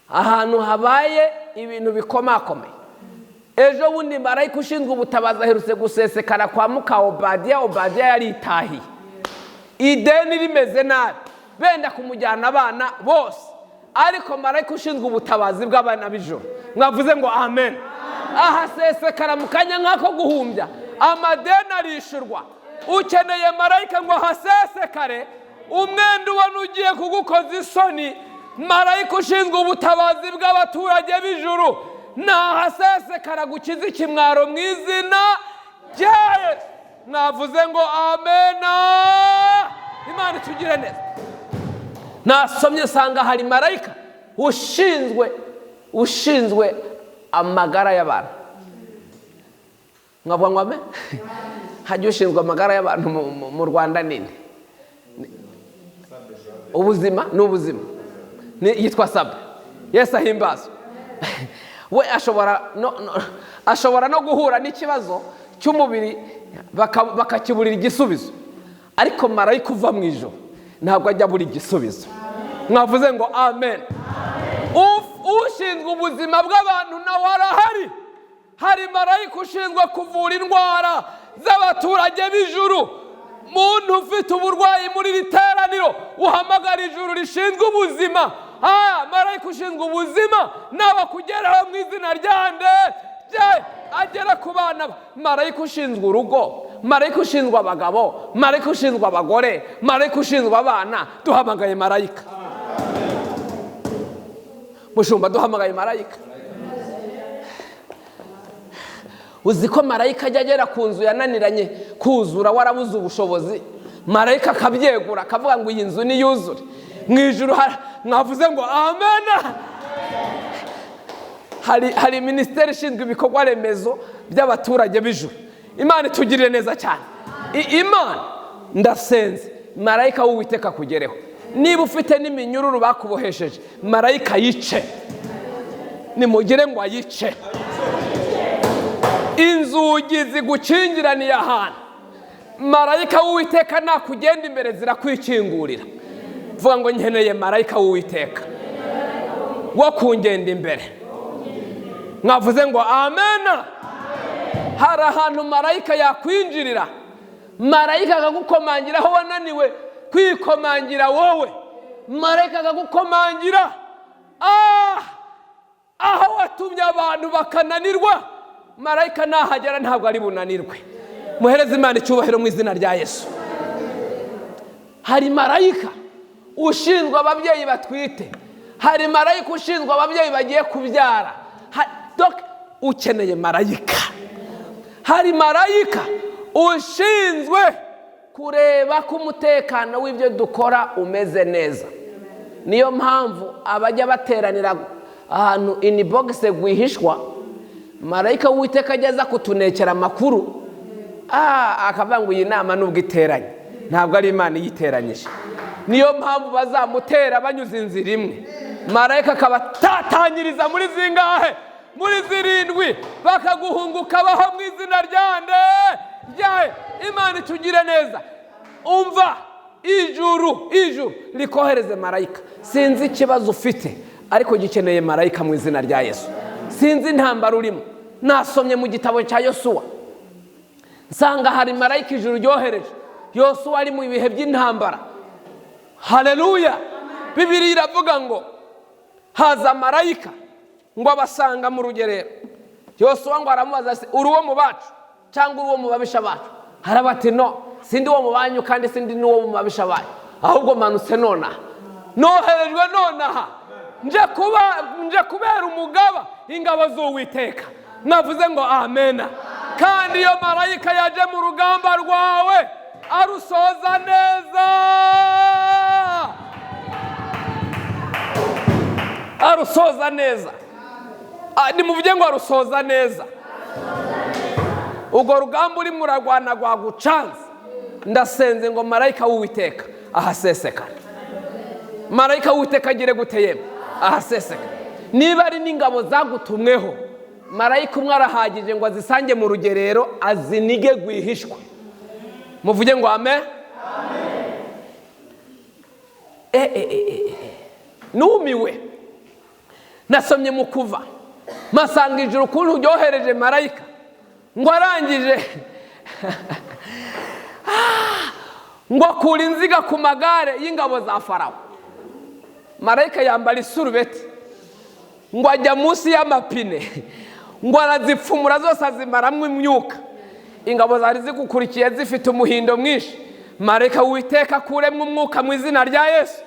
ahantu habaye ibintu bikomakomeye. Ejo bundi marayika ushinzwe ubutabazi aherutse gusesekara kwa muka Obadiya. Obadiya yaritahiye, ideni rimeze nabi, benda kumujyana abana bose, ariko marayika ushinzwe ubutabazi bw'abana b'ijoro. Mwavuze ngo amen. Ahasesekara mu kanya nk'ako guhumbya, amadeni arishurwa. Ukeneye marayika ngo hasesekare, umwenda ubona ugiye kugukoza isoni, marayika ushinzwe ubutabazi bw'abaturage b'ijuru nahasesekara gukiza ikimwaro mu izina rya Yesu. Mwavuze ngo amen. Imana itugire neza. Nasomye sanga hari marayika ushinzwe amagara y'abantu. Mwavuga ngo amen. Hajya ushinzwe amagara y'abantu mu Rwanda nini? Ubuzima n'ubuzima. Yitwa Sabe. Yesu ahimbazwe. We ashobora no guhura n'ikibazo cy'umubiri bakakiburira igisubizo, ariko marayika uva mu ijuru ntabwo ajya buri igisubizo. Mwavuze ngo amen. Ushinzwe ubuzima bw'abantu nawe arahari. Hari marayika ushinzwe kuvura indwara z'abaturage b'ijuru. Muntu ufite uburwayi muri iri teraniro, uhamagara ijuru rishinzwe ubuzima. Marayika ushinzwe ubuzima n'abakugeraho mu izina rya nde? agera ku bana. Marayika ushinzwe urugo, marayika ushinzwe abagabo, marayika ushinzwe abagore, marayika ushinzwe abana. Duhamagaye marayika. Mushumba, duhamagaye marayika. Uzi ko marayika ajya agera ku nzu yananiranye kuzura, warabuze ubushobozi, marayika akabyegura akavuga ngo iyi nzu niyuzure. Mu ijuru mwavuze ngo amena. Hari minisiteri ishinzwe ibikorwa remezo by'abaturage b'ijuru. Imana itugirire neza cyane. Imana, ndasenze marayika w'Uwiteka kugereho. Niba ufite n'iminyururu bakubohesheje, marayika yice. Nimugire ngo ayice. Inzugi zigukingiraniye ahantu, marayika w'Uwiteka nakugenda imbere zirakwikingurira. Vuga ngo nkeneye marayika w'Uwiteka wo kungenda imbere. Mwavuze ngo amena. Hari ahantu marayika yakwinjirira, marayika akagukomangira aho wananiwe kwikomangira wowe. Marayika akagukomangira aho watumye abantu bakananirwa. Marayika nahagera ntabwo ari bunanirwe. Muhereze Imana icyubahiro mu izina rya Yesu. Hari marayika ushinzwe ababyeyi batwite, hari marayika ushinzwe ababyeyi bagiye kubyara. Ukeneye marayika. Hari marayika ushinzwe kureba ko umutekano w'ibyo dukora umeze neza. Niyo mpamvu abajya bateranira ahantu inbox gwihishwa, marayika w'Uwiteka ageza kutunekera amakuru, akavuga ngo iyi nama nubwo iteranye ntabwo ari Imana iyiteranyije. Niyo mpamvu bazamutera banyuze inzira imwe, marayika akabatatanyiriza muri zingahe? Muri zirindwi, bakaguhunguka baho mu izina ryawe. Imana itugire neza. Umva, ijuru rikohereze marayika. Sinzi ikibazo ufite, ariko gikeneye marayika mu izina rya Yesu. Sinzi intambara urimo. Nasomye mu gitabo cya Yosuwa, nsanga hari marayika ijuru ryohereje. Yosuwa ari mu bihe by'intambara. Haleluya. Bibiliya iravuga ngo haza marayika ngo abasanga mu rugerero. Yosuwa ngo aramubaza ati, uri uwo mu bacu cyangwa uri uwo mu babisha bacu? Harabati no, sindi uwo mu banyu kandi sindi n'uwo mu babisha bacu, ahubwo manutse nonaha, noherejwe nonaha, nje kubera umugaba ingabo z'Uwiteka. Navuze ngo amena. Kandi iyo marayika yaje mu rugamba rwawe arusoza neza. Arusoza neza. Nimuvuge ngo arusoza neza. Ubwo rugamba uri muragwana rwagucanze, ndasenze ngo marayika w'Uwiteka ahasesekana. Marayika w'Uwiteka agire guteye ahasesekana. Niba ari n'ingabo zagutumweho, marayika umwe arahagije ngo azisange mu rugerero, azinige gwihishwa. Muvuge ngo amen. Numiwe. Nasomye mu Kuva, masanga ijuru ukuntu ryohereje marayika ngo arangije ngo akura inziga ku magare y'ingabo za Farawo. Marayika yambara isurubeti ngo ajya munsi y'amapine ngo arazipfumura zose azimaramo imyuka. Ingabo zari zigukurikiye zifite umuhindo mwinshi. Marayika w'Uwiteka akuremo umwuka mu izina rya Yesu.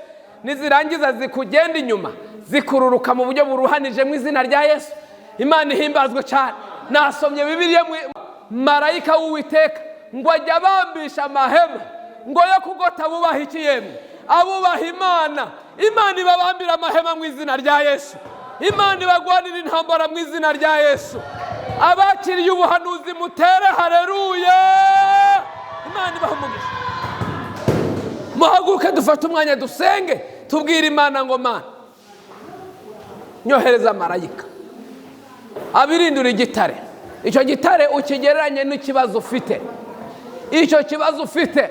Nizirangiza zikugenda inyuma, zikururuka mu buryo buruhanije mu izina rya Yesu. Imana ihimbazwe cyane. Nasomye Bibiliya, marayika w'Uwiteka ngo ajya abambisha amahema ngo yo kugota bubaha iki yemwe? Abubaha Imana. Imana ibabambira amahema mu izina rya Yesu. Imana ibagwanira intambara mu izina rya Yesu. Abakiriye ubuhanuzi mutere haleluya. Imana ibahumugisha. Muhaguruke dufate umwanya dusenge, tubwire Imana ngo Mana, nyohereza marayika abirindura igitare. Icyo gitare ukigereranye n'ikibazo ufite. Icyo kibazo ufite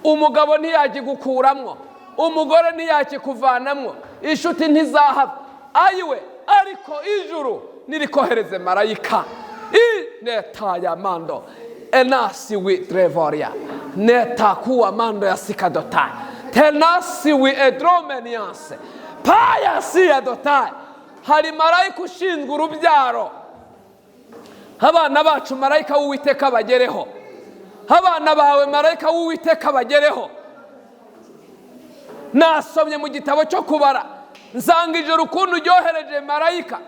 umugabo ntiyakigukuramwo, umugore ntiyakikuvanamwo, inshuti ntizahava. Ayiwe, ariko ijuru nirikohereze marayika. Netaya mando enasi wi trevoria netakuwa mando ya sikadota tenasi wi edromenianse paya siya dota. Hari marayika ushinzwe urubyaro. abana bacu marayika w'Uwiteka bagereho, abana bawe marayika w'Uwiteka bagereho. Nasomye mu gitabo cyo kubara nsanga ijoro ukuntu ryohereje marayika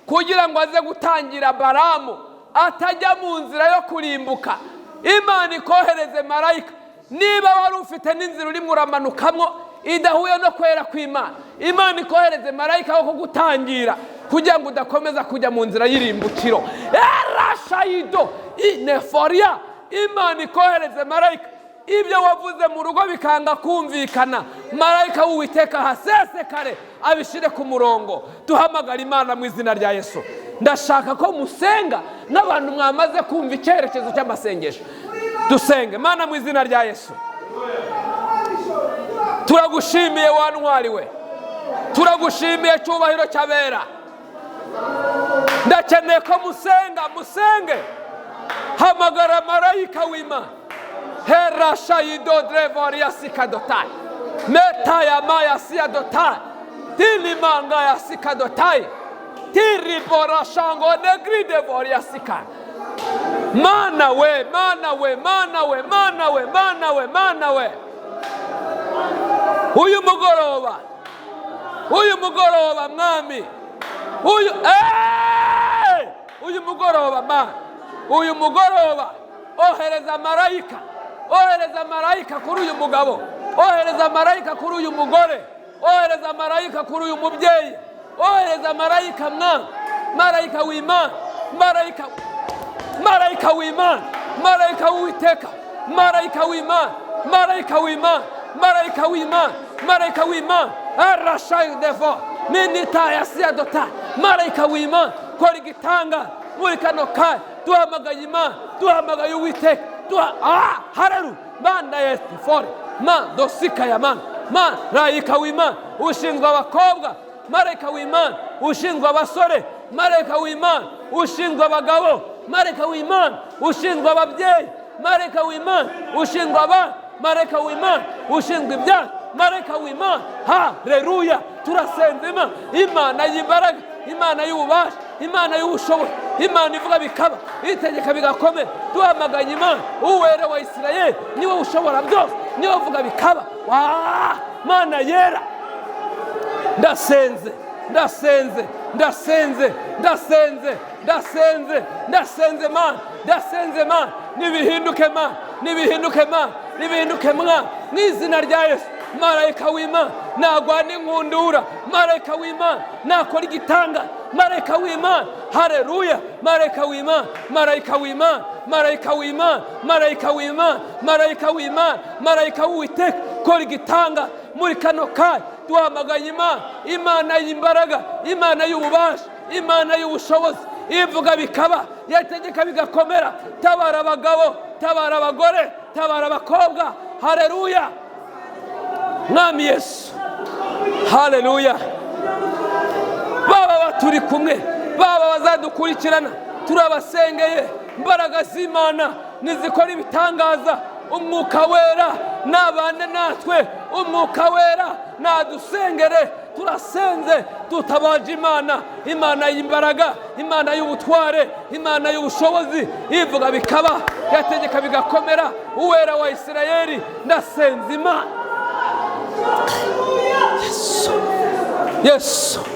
kugira ngo aze gutangira Balamu atajya mu nzira yo kurimbuka. Imana ikohereze marayika. Niba wari ufite n'inzira urimo uramanukamwo idahuye no kwera kw'Imana, Imana ikohereze marayika wo kugutangira kugira ngo udakomeza kujya mu nzira y'irimbukiro. Erashayido ineforia. Imana ikohereze marayika. Ibyo wavuze mu rugo bikanga kumvikana, marayika w'Uwiteka hasesekare abishire ku murongo. Duhamagara Imana mu izina rya Yesu. Ndashaka ko musenga n'abantu mwamaze kumva icyerekezo cy'amasengesho. Dusenge. Mana mu izina rya Yesu, turagushimiye wa ntwari we, turagushimiye cyubahiro cyabera. Ndakeneye ko musenge. Hamagara marayika w'Imana. Hera shayido drevoria sikadotai. Meta ya maya siadotai. Tilimanga ya sikadotai. Tiribora shango negri devoria sika. Mana we. Uyu mugoroba mwami. Uyu mugoroba ma. Uyu mugoroba ohereza marayika. Ohereza marayika kuri uyu mugabo. Ohereza marayika kuri uyu mugore. Ohereza marayika kuri uyu mubyeyi. Ohereza marayika mwami. Marayika w'Imana. Marayika w'Imana. Marayika w'Uwiteka. Marayika w'Imana. Marayika w'Imana. Marayika w'Imana. Marayika w'Imana. Arashayu devo. Minita yasiadota. Marayika w'Imana. Kora igitanga muri kano kanya. Duhamagaye Imana. Duhamagaye Uwiteka. Haleluya. Mana Yesu fore. Ma dosika ya mana. Marayika w'Imana ushinzwe abakobwa. Marayika w'Imana ushinzwe abasore. Marayika w'Imana ushinzwe abagabo. Marayika w'Imana ushinzwe ababyeyi. Marayika w'Imana ushinzwe abana. Marayika w'Imana ushinzwe ibyaha. Marayika w'Imana. Haleluya. Turasenze Imana. Imana y'imbaraga. Imana y'ububasha. Imana y'ubushobozi. Imana ivuga bikaba, itegeka bigakomera. Duhamaganye Imana Uwera wa Isirayeli. Niwe ushobora byose. Niwe uvuga bikaba. Mana yera. Ndasenze Mana. Ndasenze Mana. Nibihinduke Mana. N'izina rya Yesu. Marayika w'Imana nagwana inkundura. Marayika w'Imana nakora igitanga. Marayika w'Imana. Haleluya. Marayika w'Imana. Marayika w'Uwiteka kora igitanga muri kano kanya. Duhamagaye Imana y'imbaraga, Imana y'ububasha, Imana y'ubushobozi. Ivuga bikaba, yategeka bigakomera. Tabara abagabo, tabara abagore, tabara abakobwa. Haleluya. Mwami Yesu. Haleluya. Baba baturi kumwe, baba bazadukurikirana, turabasengeye. Imbaraga z'Imana nizikora ibitangaza. Umwuka wera nabane natwe. Umwuka wera nadusengere. Turasenze tutabaje Imana y'imbaraga, Imana y'ubutware, Imana y'ubushobozi. Ivuga bikaba, yategeka bigakomera. Uwera wa Isirayeli. Ndasenze Imana. Yesu.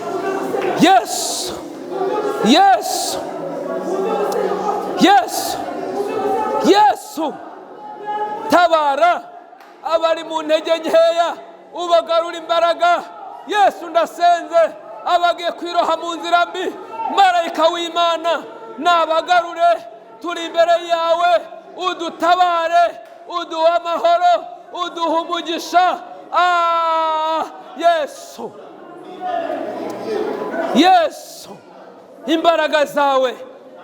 Tabara abari mu ntege nkeya, ubagarura imbaraga. Yesu ndasenze abagiye kwiroha mu nzira mbi. Marayika w'Imana nabagarure. Turi imbere yawe. Udutabare, uduha amahoro, uduha umugisha. Yesu. Imbaraga zawe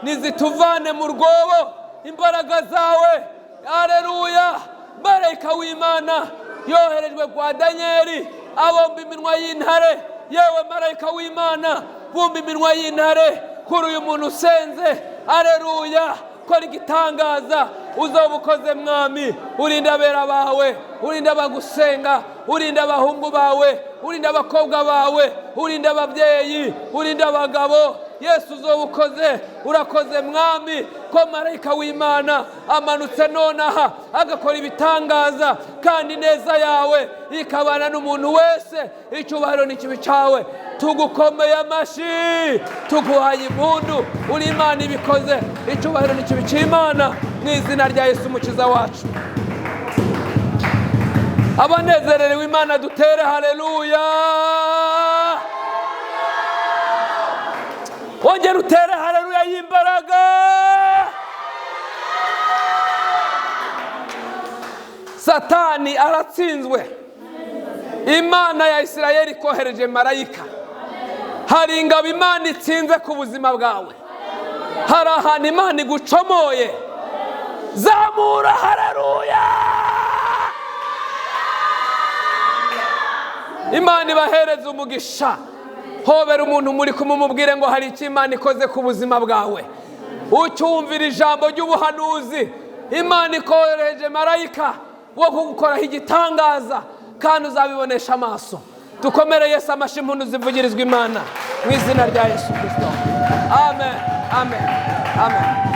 nizituvane mu rwobo. Imbaraga zawe. Haleluya. Marayika w'Imana yoherejwe kwa Danieli abomba iminwa y'intare. Yewe marayika w'Imana bumba iminwa y'intare kuri uyu muntu usenze. Haleluya. Kora igitangaza. Uzoba ukoze mwami. Urinde abera bawe, urinde abagusenga, urinde abahungu bawe, urinde abakobwa bawe, urinde ababyeyi, urinde abagabo. Yesu uzoba ukoze. Urakoze mwami ko marayika w'Imana amanutse nonaha agakora ibitangaza, kandi neza yawe ikabana n'umuntu wese. Icyubahiro n'ikibi cyawe, tugukomeye amashyi, tuguhaye impundu. Uri Imana ibikoze. Icyubahiro n'ikibi cy'Imana mu izina rya Yesu umukiza wacu. Abanezererewe Imana dutere haleluya. Wongera utere haleluya y'imbaraga. Satani aratsinzwe. Imana ya Isirayeli ikohereje marayika. Hari ingabo Imana itsinze ku buzima bwawe. Hari ahantu Imana igucomoye. Zamura haleluya. Imana ibahereze umugisha. Hobera umuntu muri kumumubwire ngo hari icyo Imana ikoze ku buzima bwawe. Ucyumvira ijambo ry'ubuhanuzi, Imana ikohereje marayika wo kugukoraho igitangaza, kandi uzabibonesha amaso. Dukomere Yesu amashyi, impundu zivugirizwa Imana mu izina rya Yesu Kristo. Amen, amen, amen.